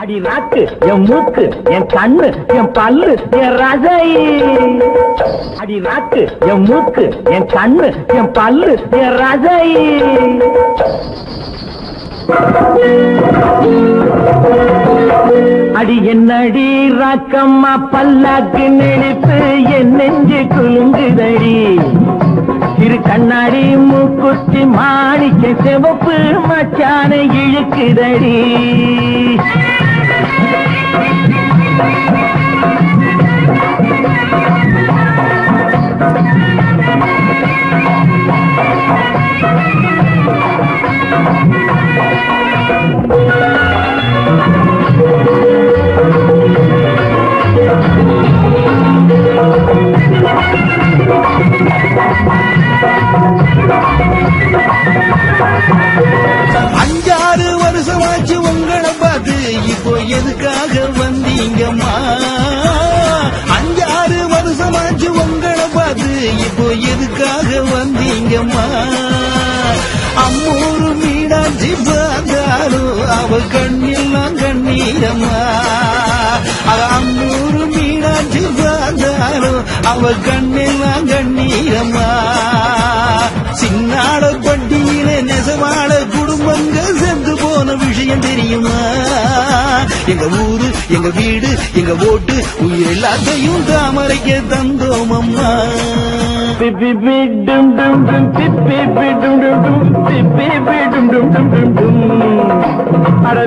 அடி நாக்கு என் மூக்கு என் கண்ணு என் பல்லு என் ரசை. அடி நாக்கு என் மூக்கு என் கண்ணு என் பல்லு என் ரசை. அடி என்னடி ராக்கம்மா பல்லாக்கு நெளிப்பு என் நெஞ்சு குலுங்குதடி. திரு கண்ணாடி மூக்குத்தி மாணிக்க சிவப்பு மச்சான இழுக்குதடி. அஞ்சாறு வருஷமாச்சு உங்களை பார்த்து இப்போ எதுக்காக வந்தீங்கம்மா? அஞ்சாறு வருஷமாச்சு உங்களை பார்த்து இப்போ எதுக்காக வந்தீங்கம்மா? அம்மூரு மீனாட்சி பார்த்தாலும் அவ கண்ணெல்லாம் கண்ணீரம்மா. அம்மூரு மீனாட்சி பார்த்தாலும் அவ கண்ணெல்லாம் கண்ணீரம்மா. சின்னாட பட்டியில நெசவாட குடும்பங்கள் சென்று போன விஷயம் தெரியுமா? எங்க ஊரு எங்க வீடு எங்க ஓட்டு உயிர் எல்லாத்தையும் தாமரைக்க தந்தோம் அம்மா. அட